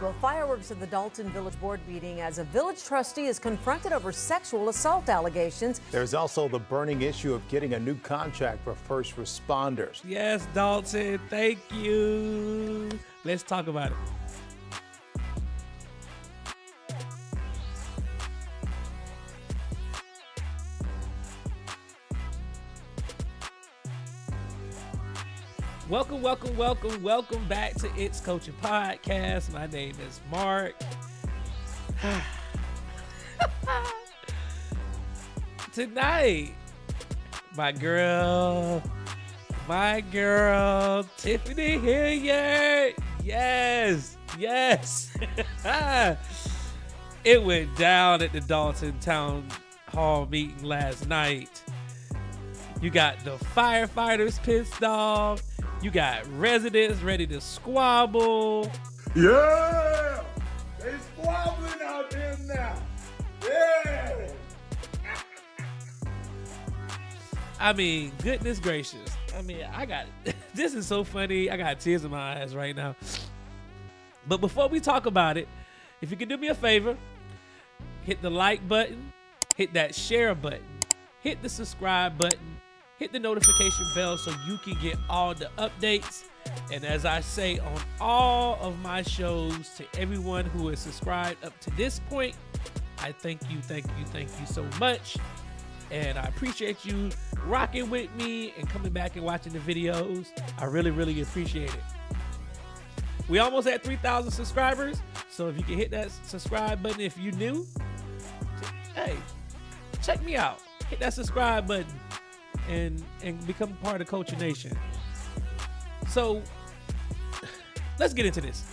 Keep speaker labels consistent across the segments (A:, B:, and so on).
A: Well, fireworks at the Dolton Village Board meeting as a village trustee is confronted over sexual assault allegations.
B: There's also the burning issue of getting a new contract for first responders.
C: Yes, Dolton, thank you. Let's talk about it. Welcome back to It's Coaching Podcast. My name is Mark. Tonight, my girl, Tiffany Henyard. Yes. It went down at the Dolton Town Hall meeting last night. You got the firefighters pissed off. You got residents ready to squabble.
D: Yeah! They squabbling out there now. Yeah!
C: I mean, goodness gracious. I mean, this is so funny. I got tears in my eyes right now. But before we talk about it, if you could do me a favor, hit the like button, hit that share button, hit the subscribe button, hit the notification bell so you can get all the updates. And as I say on all of my shows, to everyone who is subscribed up to this point, I thank you so much. And I appreciate you rocking with me and coming back and watching the videos. I really appreciate it. We almost at 3,000 subscribers. So if you can hit that subscribe button if you're new, hey, check me out. Hit that subscribe button and become part of Culture Nation. So let's get into this.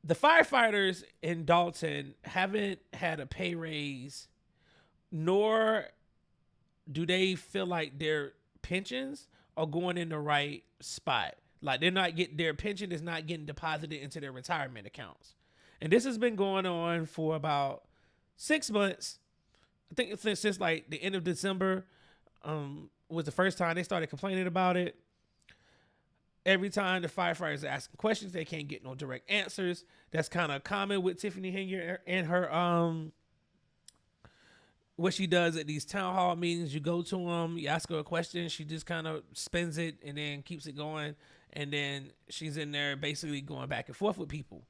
C: The firefighters in Dolton haven't had a pay raise, nor do they feel like their pensions are going in the right spot. Like their pension is not getting deposited into their retirement accounts. And this has been going on for about 6 months. I think since like the end of December was the first time they started complaining about it. Every time the firefighters are asking questions, they can't get no direct answers. That's kind of common with Tiffany Henyard and her what she does at these town hall meetings. You go to them, you ask her a question, she just kind of spins it and then keeps it going, and then she's in there basically going back and forth with people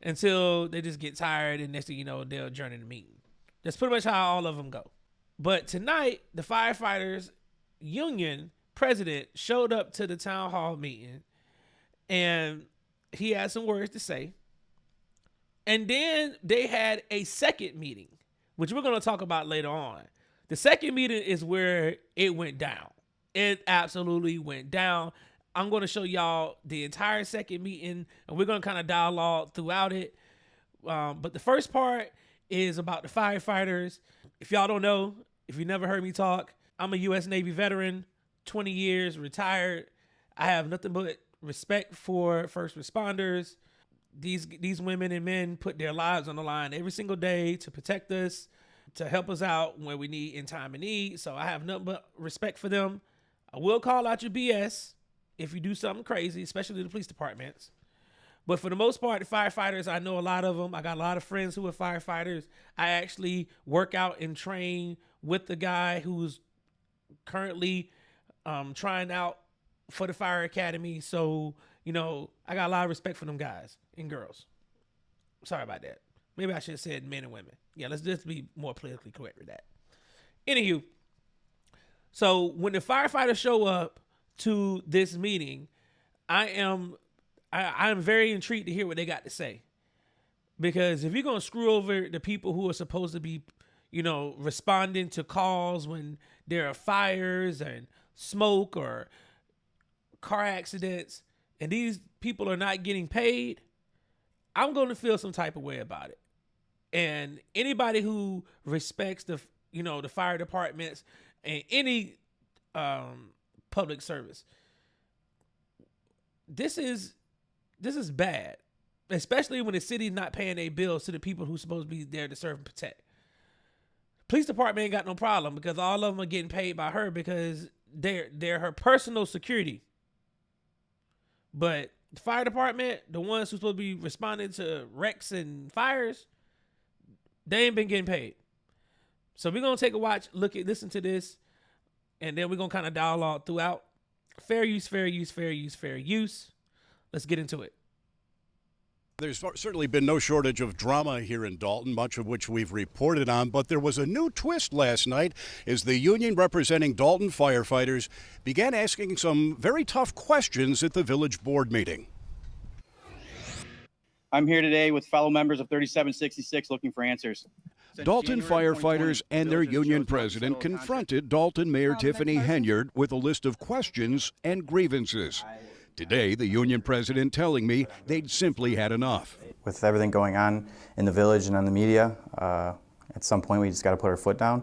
C: until they just get tired, and next thing you know, they'll adjourn the meeting. That's pretty much how all of them go. But tonight, the firefighters union president showed up to the town hall meeting, and he had some words to say. And then they had a second meeting, which we're going to talk about later on. The second meeting is where it went down. It absolutely went down. I'm going to show y'all the entire second meeting, and we're going to kind of dialogue throughout it. But the first part is about the firefighters. If y'all don't know, if you never heard me talk, I'm a U.S. Navy veteran, 20 years, retired. I have nothing but respect for first responders. These women and men put their lives on the line every single day to protect us, to help us out when we need in time of need. So I have nothing but respect for them. I will call out your BS if you do something crazy, especially the police departments. But for the most part, the firefighters, I know a lot of them. I got a lot of friends who are firefighters. I actually work out and train with the guy who's currently trying out for the fire academy. So, you know, I got a lot of respect for them guys and girls. Sorry about that. Maybe I should have said men and women. Yeah, let's just be more politically correct with that. Anywho, so when the firefighters show up to this meeting, I am very intrigued to hear what they got to say. Because if you're going to screw over the people who are supposed to be, you know, responding to calls when there are fires and smoke or car accidents, and these people are not getting paid, I'm going to feel some type of way about it. And anybody who respects the fire departments and any public service, this is bad, especially when the city's not paying their bills to the people who's supposed to be there to serve and protect. Police department ain't got no problem because all of them are getting paid by her because they're her personal security. But the fire department, the ones who's supposed to be responding to wrecks and fires, they ain't been getting paid. So we're gonna take a watch, listen to this, and then we're gonna kind of dialogue throughout. Fair use, fair use, fair use, fair use. Let's get into it.
E: There's certainly been no shortage of drama here in Dolton, much of which we've reported on, but there was a new twist last night as the union representing Dolton firefighters began asking some very tough questions at the village board meeting.
F: I'm here today with fellow members of 3766 looking for answers.
E: Dolton firefighters and their union president confronted Dolton Mayor Tiffany Henyard with a list of questions and grievances. Today, the union president telling me they'd simply had enough.
G: With everything going on in the village and on the media, at some point we just got to put our foot down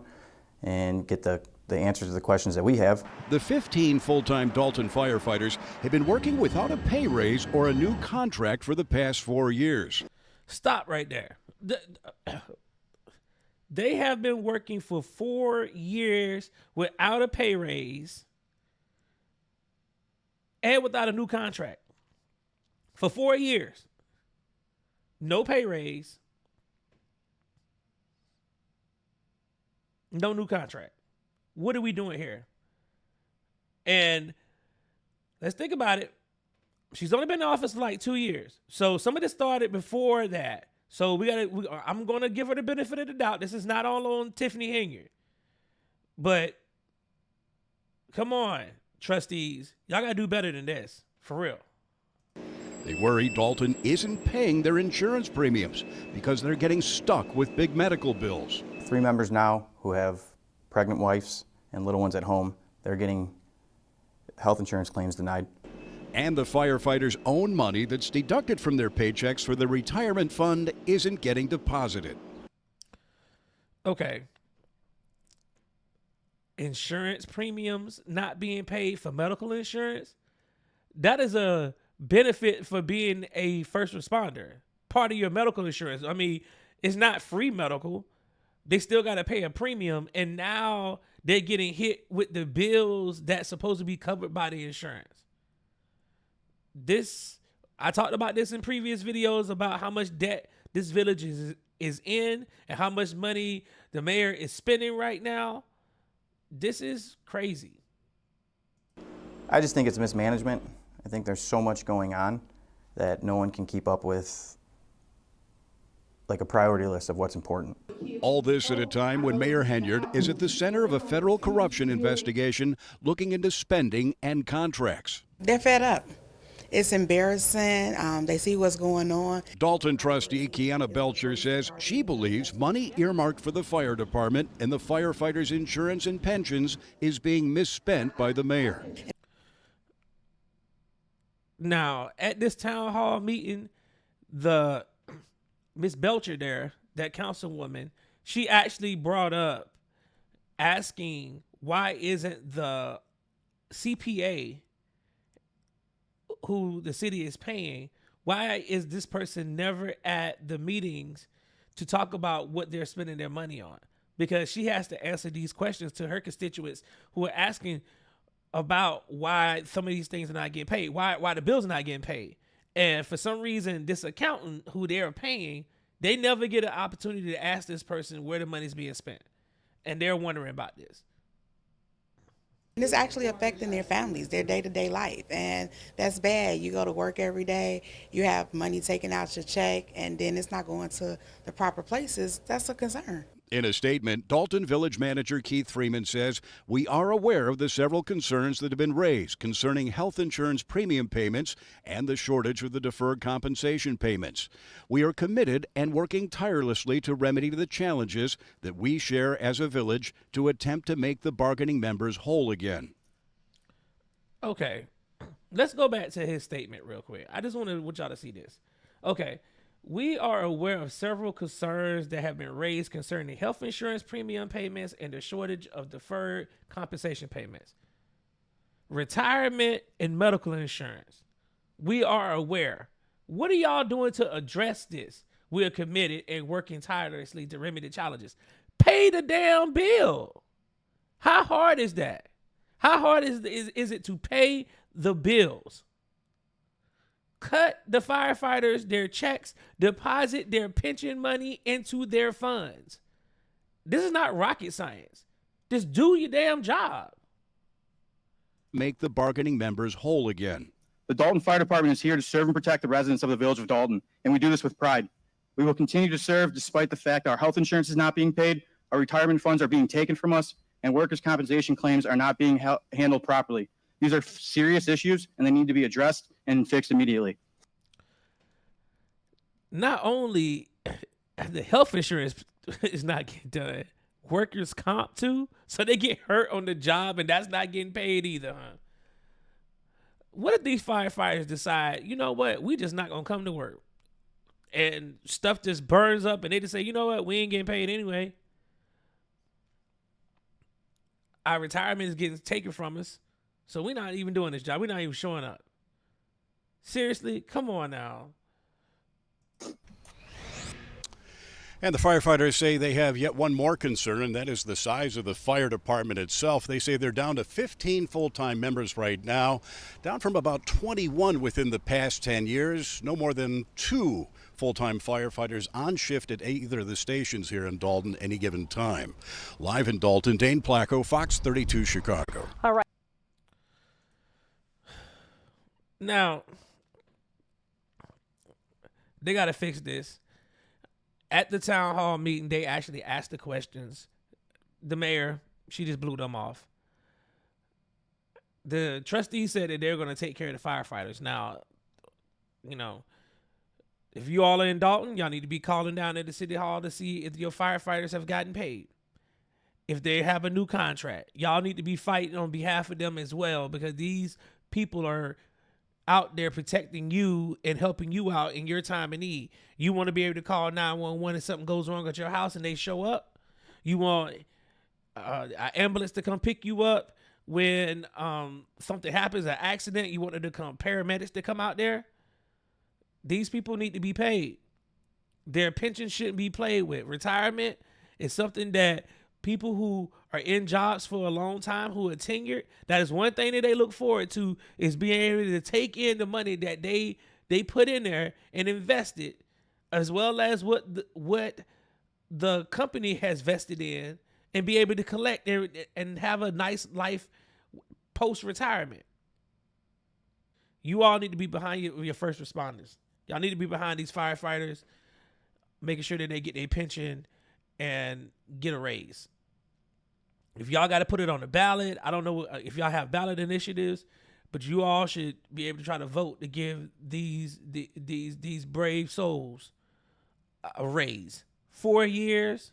G: and get the answers to the questions that we have.
E: The 15 full-time Dolton firefighters have been working without a pay raise or a new contract for the past 4 years.
C: Stop right there. They have been working for 4 years without a pay raise and without a new contract. For 4 years. No pay raise. No new contract. What are we doing here? And let's think about it. She's only been in office for like 2 years. So some of this started before that. So I'm going to give her the benefit of the doubt. This is not all on Tiffany Henyard. But come on, trustees. Y'all got to do better than this. For real.
E: They worry Dolton isn't paying their insurance premiums because they're getting stuck with big medical bills.
G: 3 members now who have pregnant wives and little ones at home, they're getting health insurance claims denied.
E: And the firefighters' own money that's deducted from their paychecks for the retirement fund isn't getting deposited.
C: Okay. Insurance premiums not being paid for medical insurance, that is a benefit for being a first responder. Part of your medical insurance. I mean, it's not free medical. They still got to pay a premium, and now they're getting hit with the bills that's supposed to be covered by the insurance. I talked about this in previous videos about how much debt this village is in and how much money the mayor is spending right now. This is crazy.
G: I just think it's mismanagement. I think there's so much going on that no one can keep up with, like a priority list of what's important.
E: All this at a time when Mayor Henyard is at the center of a federal corruption investigation looking into spending and contracts.
H: They're fed up. It's embarrassing. They see what's going on.
E: Dolton trustee Kiana Belcher says she believes money earmarked for the fire department and the firefighters' insurance and pensions is being misspent by the mayor.
C: Now, at this town hall meeting, the Miss Belcher there, that councilwoman, she actually brought up asking why isn't the CPA who the city is paying, why is this person never at the meetings to talk about what they're spending their money on? Because she has to answer these questions to her constituents who are asking about why some of these things are not getting paid, why the bills are not getting paid. And for some reason, this accountant who they're paying, they never get an opportunity to ask this person where the money's being spent. And they're wondering about this.
H: And it's actually affecting their families, their day-to-day life. And that's bad. You go to work every day, you have money taken out your check, and then it's not going to the proper places. That's a concern.
E: In a statement, Dolton Village Manager Keith Freeman says, "We are aware of the several concerns that have been raised concerning health insurance premium payments and the shortage of the deferred compensation payments. We are committed and working tirelessly to remedy the challenges that we share as a village to attempt to make the bargaining members whole again."
C: Okay, let's go back to his statement real quick. I just want y'all to see this. Okay. We are aware of several concerns that have been raised concerning health insurance premium payments and the shortage of deferred compensation payments. Retirement and medical insurance. We are aware. What are y'all doing to address this? We are committed and working tirelessly to remedy the challenges. Pay the damn bill. How hard is that? How hard is it to pay the bills? cut the firefighters their checks, deposit their pension money into their funds. This is not rocket science. Just do your damn job.
E: Make the bargaining members whole again.
F: The Dolton Fire Department is here to serve and protect the residents of the village of Dolton, and we do this with pride. We will continue to serve despite the fact our health insurance is not being paid, our retirement funds are being taken from us, and workers' compensation claims are not being handled properly. These are serious issues, and they need to be addressed and fixed immediately.
C: Not only the health insurance is not getting done, workers' comp too, so they get hurt on the job, and that's not getting paid either, huh? What if these firefighters decide, you know what, we just not gonna come to work, and stuff just burns up, and they just say, you know what, we ain't getting paid anyway. Our retirement is getting taken from us, so we're not even doing this job. We're not even showing up. Seriously, come on now.
E: And the firefighters say they have yet one more concern, and that is the size of the fire department itself. They say they're down to 15 full-time members right now, down from about 21 within the past 10 years. No more than 2 full-time firefighters on shift at either of the stations here in Dolton any given time. Live in Dolton, Dane Placco, Fox 32 Chicago.
A: All right.
C: Now, they got to fix this. At the town hall meeting, they actually asked the questions. The mayor, she just blew them off. The trustees said that they're going to take care of the firefighters. Now, you know, if you all are in Dolton, y'all need to be calling down at the city hall to see if your firefighters have gotten paid. If they have a new contract, y'all need to be fighting on behalf of them as well, because these people are out there protecting you and helping you out in your time of need. You want to be able to call 911 if something goes wrong at your house and they show up. You want an ambulance to come pick you up when something happens, an accident. You want them to come, paramedics to come out there. These people need to be paid. Their pension shouldn't be played with. Retirement is something that people who are in jobs for a long time, who are tenured, that is one thing that they look forward to, is being able to take in the money that they put in there and invest it, as well as what the company has vested in, and be able to collect and have a nice life post-retirement. You all need to be behind your first responders. Y'all need to be behind these firefighters, making sure that they get their pension and get a raise. If y'all got to put it on the ballot, I don't know if y'all have ballot initiatives, but you all should be able to try to vote to give these brave souls a raise. 4 years,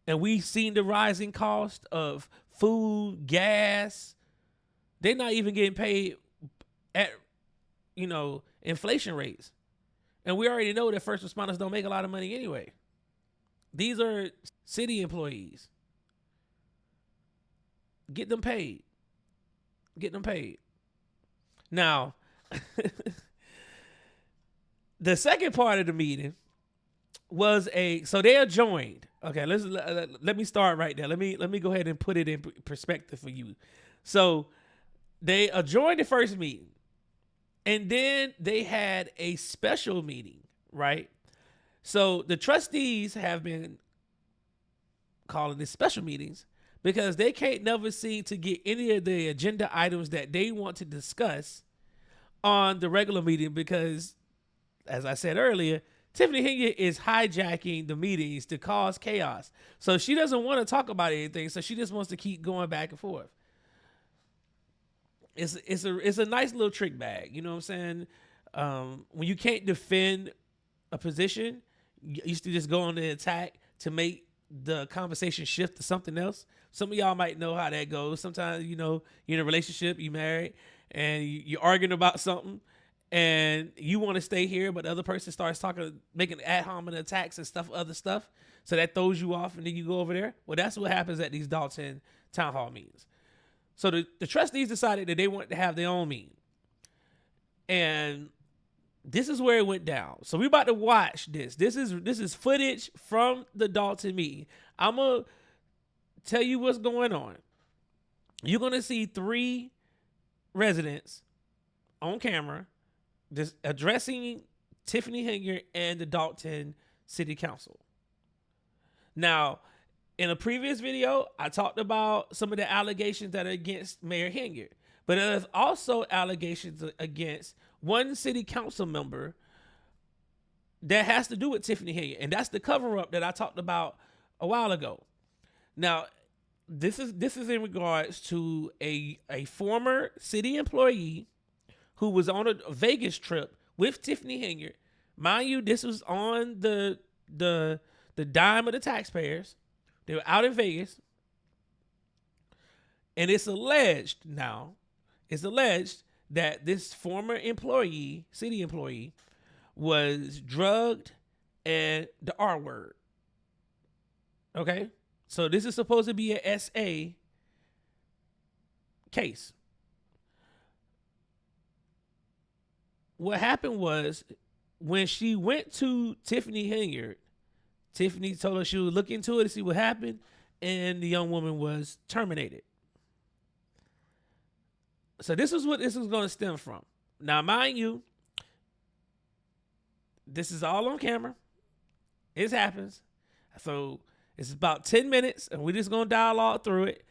C: and we've seen the rising cost of food, gas. They're not even getting paid at, inflation rates. And we already know that first responders don't make a lot of money anyway. These are city employees. Get them paid. Get them paid. Now, the second part of the meeting was so they are joined. Okay, let me start right there. Let me go ahead and put it in perspective for you. So they adjourned the first meeting, and then they had a special meeting, right? So the trustees have been calling these special meetings because they can't never seem to get any of the agenda items that they want to discuss on the regular meeting, because, as I said earlier, Tiffany Henyard is hijacking the meetings to cause chaos. So she doesn't want to talk about anything, so she just wants to keep going back and forth. It's a nice little trick bag, you know what I'm saying? When you can't defend a position, you used to just go on the attack to make the conversation shift to something else. Some of y'all might know how that goes. Sometimes, you're in a relationship, you married, and you're arguing about something, and you want to stay here, but the other person starts making ad hominem attacks and other stuff. So that throws you off, and then you go over there. Well, that's what happens at these Dolton town hall meetings. So the trustees decided that they wanted to have their own meeting. And this is where it went down. So we're about to watch this. This is footage from the Dolton meeting. I'm going to tell you what's going on. You're going to see 3 residents on camera this addressing Tiffany Henyard and the Dolton City Council. Now, in a previous video, I talked about some of the allegations that are against Mayor Henyard, but there's also allegations against one city council member that has to do with Tiffany Henyard, and that's the cover-up that I talked about a while ago. Now, this is in regards to a former city employee who was on a Vegas trip with Tiffany Henyard. Mind you, this was on the dime of the taxpayers. They were out in Vegas. And it's alleged that this former employee, city employee, was drugged and the R word. Okay? So this is supposed to be an SA case. What happened was, when she went to Tiffany Henyard, Tiffany told her she would look into it to see what happened, and the young woman was terminated. So this is what this is going to stem from. Now, mind you, this is all on camera. It happens. So it's about 10 minutes, and we're just going to dialogue through it,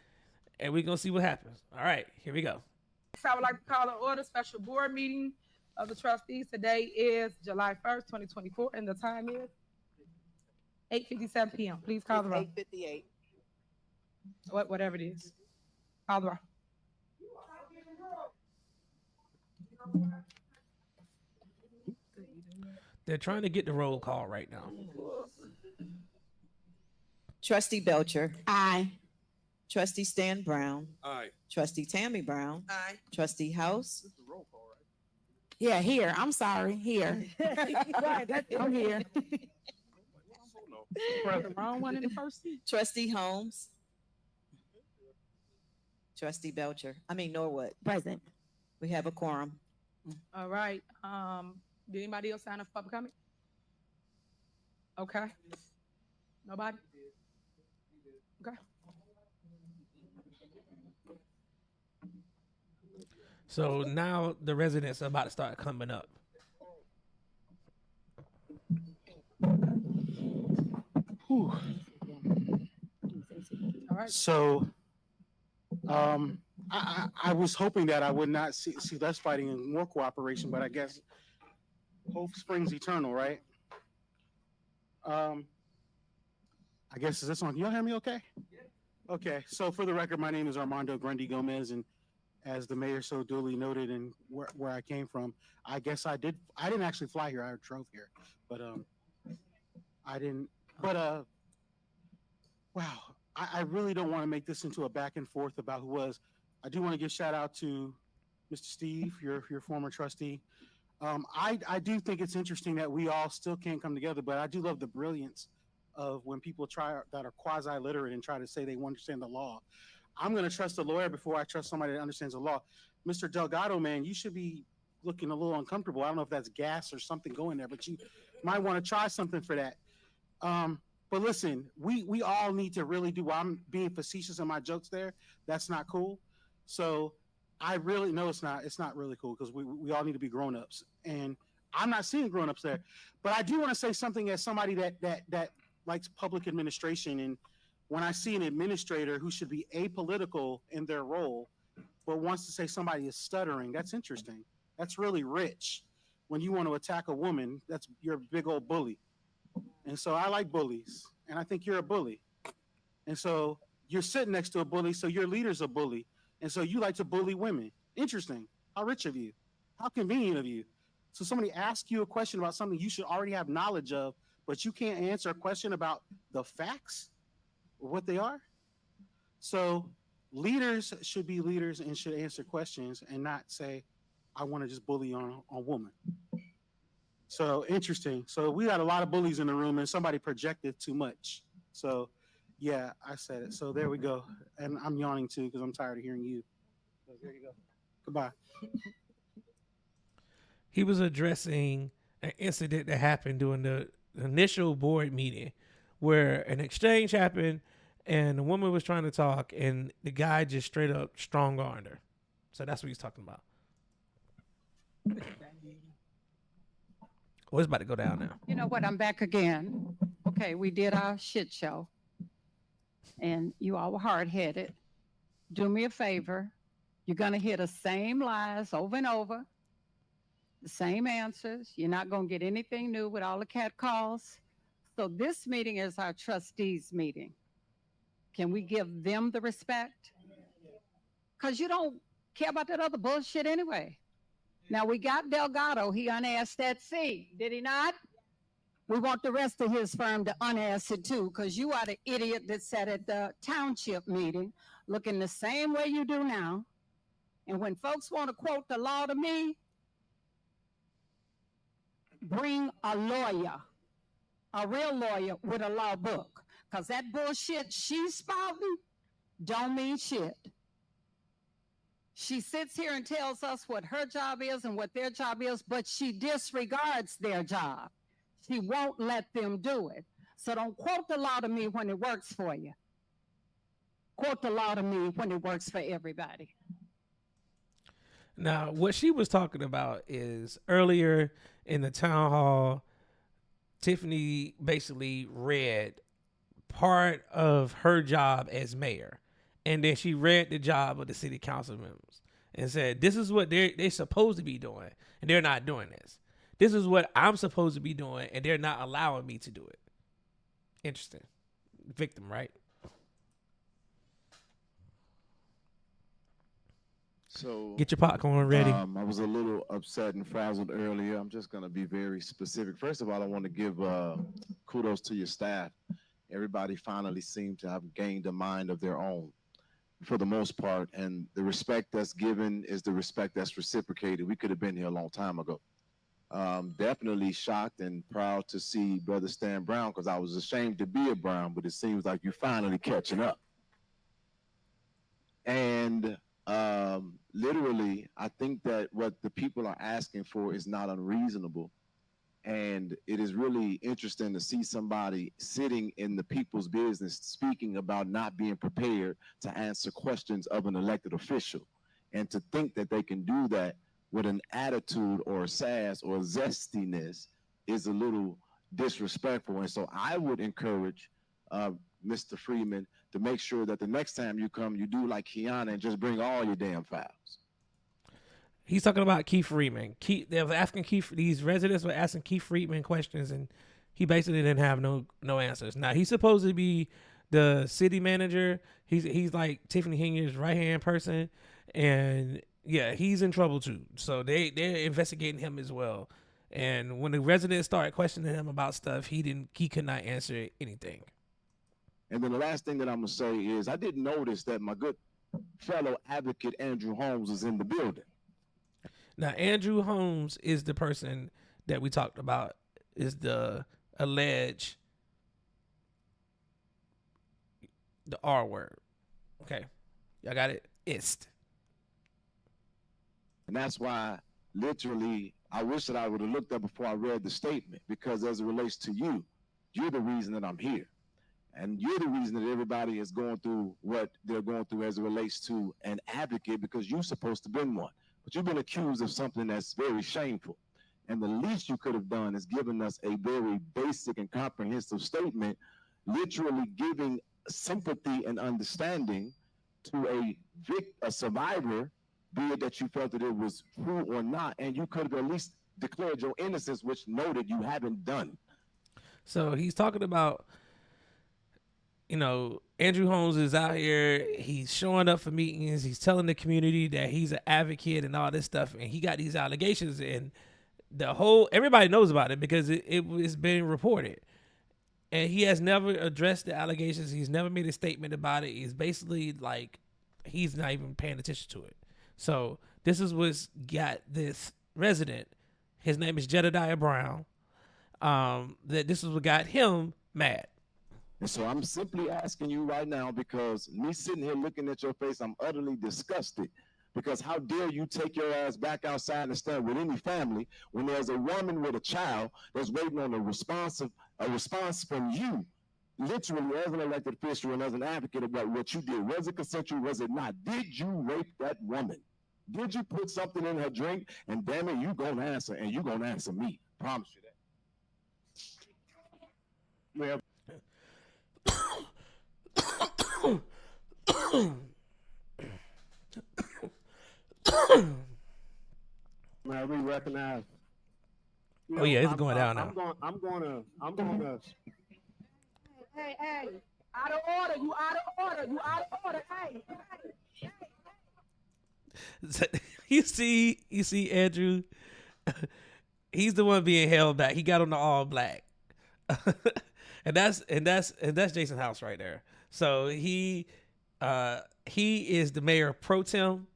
C: and we're going to see what happens. All right, here we go.
I: So I would like to call to order special board meeting of the trustees. Today is July 1st, 2024, and the time is 8:57 p.m. Please call the roll.
J: 8:58.
I: Whatever it is. Call the roll.
C: They're trying to get the roll call right now.
J: Trustee Belcher.
H: Aye.
J: Trustee Stan Brown.
D: Aye.
J: Trustee Tammy Brown.
H: Aye.
J: Trustee House.
H: Yeah, here. I'm sorry. Here. I'm here.
I: The wrong one in the first seat.
J: Trustee Holmes. Trustee Belcher. Norwood.
H: Present.
J: We have a quorum.
I: All right. Did anybody else sign up for public comment? Okay. Nobody? Okay.
C: So now the residents are about to start coming up.
I: All right.
K: So, I was hoping that I would not see less fighting and more cooperation, but I guess hope springs eternal, right? I guess, is this on? Y'all hear me okay? Okay, so for the record, my name is Armando Grundy Gomez, and as the mayor so duly noted, and where I came from, I guess I didn't actually fly here, I drove here, but I didn't, but wow, I really don't want to make this into a back and forth about who was. I do want to give shout out to Mr. Steve, your former trustee. I do think it's interesting that we all still can't come together, but I do love the brilliance of when people that are quasi-literate and try to say they understand the law. I'm going to trust a lawyer before I trust somebody that understands the law. Mr. Delgado, man, you should be looking a little uncomfortable. I don't know if that's gas or something going there, but you might want to try something for that. But listen, we all need to really do, I'm being facetious in my jokes there. That's not cool. So I really know it's not really cool, because we all need to be grown-ups, and I'm not seeing grown-ups there. But I do want to say something as somebody that likes public administration, and when I see an administrator who should be apolitical in their role, but wants to say somebody is stuttering, that's interesting. That's really rich. When you want to attack a woman, you're a big old bully. And so I like bullies, and I think you're a bully. And so you're sitting next to a bully, so your leader's a bully. And so you like to bully women. Interesting. How rich of you. How convenient of you. So somebody asks you a question about something you should already have knowledge of, but you can't answer a question about the facts or what they are. So leaders should be leaders and should answer questions and not say, I want to just bully on a woman. So interesting. So we got a lot of bullies in the room, and somebody projected too much. So yeah, I said it. So there we go. And I'm yawning too, because I'm tired of hearing you. So there you go. Goodbye.
C: He was addressing an incident that happened during the initial board meeting where an exchange happened and the woman was trying to talk and the guy just straight up strong-armed her. So that's what he's talking about. Oh, it's about to go down now.
L: You know what? I'm back again. Okay, we did our shit show, and you all were hard-headed. Do me a favor. You're going to hear the same lies over and over, the same answers. You're not going to get anything new with all the cat calls. So this meeting is our trustees meeting. Can we give them the respect? Because you don't care about that other bullshit anyway. Now, we got Delgado. He unasked that fee, did he not? We want the rest of his firm to unask it too, because you are the idiot that sat at the township meeting looking the same way you do now. And when folks want to quote the law to me, bring a lawyer, a real lawyer with a law book, because that bullshit she's spouting don't mean shit. She sits here and tells us what her job is and what their job is, but she disregards their job. She won't let them do it. So don't quote the law to me when it works for you. Quote the law to me when it works for everybody.
C: Now, what she was talking about is earlier in the town hall, Tiffany basically read part of her job as mayor. And then she read the job of the city council members and said, this is what they're supposed to be doing, and they're not doing this. This is what I'm supposed to be doing, and they're not allowing me to do it. Interesting. Victim, right?
M: So
C: get your popcorn ready.
M: I was a little upset and frazzled earlier. I'm just going to be very specific. First of all, I want to give kudos to your staff. Everybody finally seemed to have gained a mind of their own for the most part, and the respect that's given is the respect that's reciprocated. We could have been here a long time ago. Definitely shocked and proud to see Brother Stan Brown, because I was ashamed to be a Brown, but it seems like you're finally catching up. And literally, I think that what the people are asking for is not unreasonable. And it is really interesting to see somebody sitting in the people's business speaking about not being prepared to answer questions of an elected official. And to think that they can do that with an attitude or a sass or a zestiness is a little disrespectful. And so I would encourage Mr. Freeman to make sure that the next time you come, you do like Kiana and just bring all your damn files.
C: He's talking about Keith Freeman. They were asking these residents were asking Keith Freeman questions, and he basically didn't have no answers. Now, he's supposed to be the city manager. He's like Tiffany Henyard's right-hand person, and yeah, he's in trouble too. So they're investigating him as well. And when the residents started questioning him about stuff, he could not answer anything.
M: And then the last thing that I'm gonna say is I didn't notice that my good fellow advocate Andrew Holmes was in the building.
C: Now, Andrew Holmes is the person that we talked about, is the alleged, the R word. Okay. Y'all got it? Ist.
M: And that's why, literally, I wish that I would have looked up before I read the statement, because as it relates to you, you're the reason that I'm here. And you're the reason that everybody is going through what they're going through as it relates to an advocate, because you're supposed to be one. But you've been accused of something that's very shameful. And the least you could have done is given us a very basic and comprehensive statement, literally giving sympathy and understanding to a survivor, be it that you felt that it was true or not. And you could have at least declared your innocence, which noted you haven't done.
C: So he's talking about, Andrew Holmes is out here. He's showing up for meetings. He's telling the community that he's an advocate and all this stuff. And he got these allegations, and everybody knows about it because it's been reported. And he has never addressed the allegations. He's never made a statement about it. He's basically like, he's not even paying attention to it. So this is what's got this resident. His name is Jedediah Brown. That this is what got him mad.
M: And so I'm simply asking you right now, because me sitting here looking at your face, I'm utterly disgusted. Because how dare you take your ass back outside and stand with any family when there's a woman with a child that's waiting on a response from you, literally as an elected official and as an advocate about what you did. Was it consensual? Was it not? Did you rape that woman? Did you put something in her drink? And damn it, you gonna answer, and you gonna answer me. Promise you that.
D: Well, man, we recognize.
C: Oh yeah, it's going down now.
D: I'm gonna.
I: Hey, out of order. You out of order. You out of order. Hey.
C: You see, Andrew. He's the one being held back. He got on the all black, and that's Jason House right there. So he is the mayor pro tem,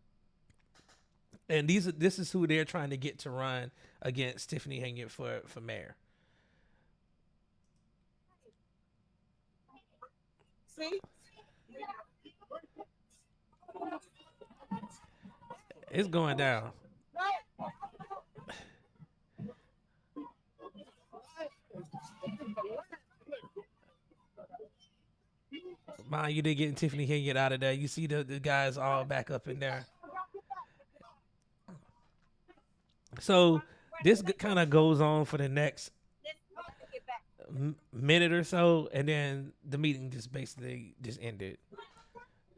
C: and this is who they're trying to get to run against Tiffany Henyard for mayor.
I: See?
C: It's going down. Mind you, they're getting Tiffany Henyard out of there. You see the guys all back up in there. So this kind of goes on for the next minute or so, and then the meeting just basically just ended.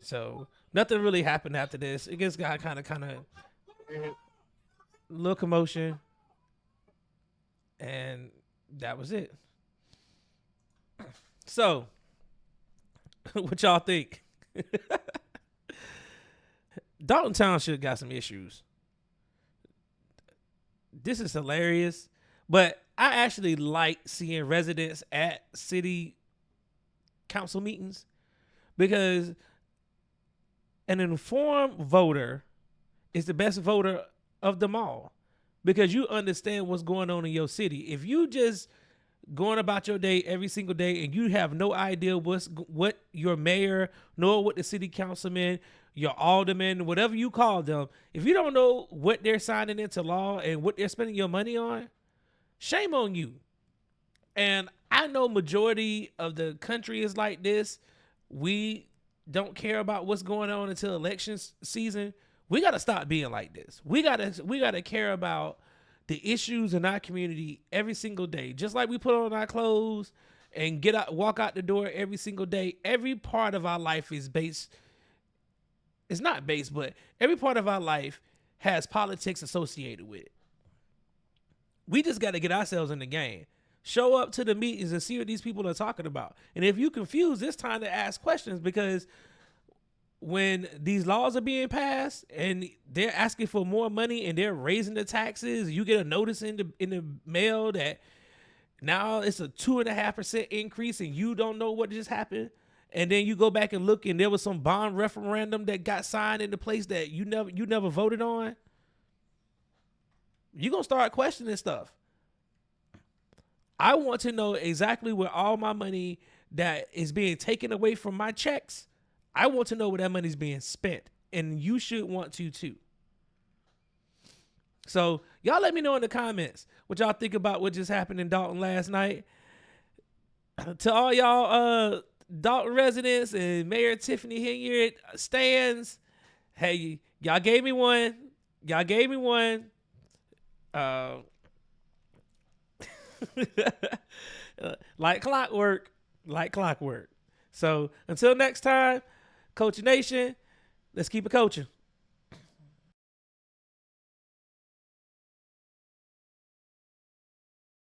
C: So nothing really happened after this. It just got kind of little commotion, and that was it. So what y'all think? Dolton Township got some issues. This is hilarious, but I actually like seeing residents at city council meetings, because an informed voter is the best voter of them all, because you understand what's going on in your city. If you just going about your day every single day and you have no idea what your mayor, nor what the city councilman, your alderman, whatever you call them, if you don't know what they're signing into law and what they're spending your money on, shame on you. And I know majority of the country is like this. We don't care about what's going on until election season. We got to stop being like this. We got to care about the issues in our community every single day. Just like we put on our clothes and walk out the door every single day. Every part of our life is based. It's not based, but every part of our life has politics associated with it. We just got to get ourselves in the game. Show up to the meetings and see what these people are talking about. And if you're confused, it's time to ask questions, because when these laws are being passed and they're asking for more money and they're raising the taxes, you get a notice in the mail that now it's a 2.5% increase and you don't know what just happened. And then you go back and look and there was some bond referendum that got signed into place that you never voted on. You're going to start questioning stuff. I want to know exactly where all my money that is being taken away from my checks, I want to know where that money's being spent. And you should want to too. So y'all let me know in the comments what y'all think about what just happened in Dolton last night. To all y'all Dolton residents and Mayor Tiffany Henyard stands, hey, y'all gave me one. Y'all gave me one. Like clockwork. So until next time, Coach Nation, let's keep it coaching.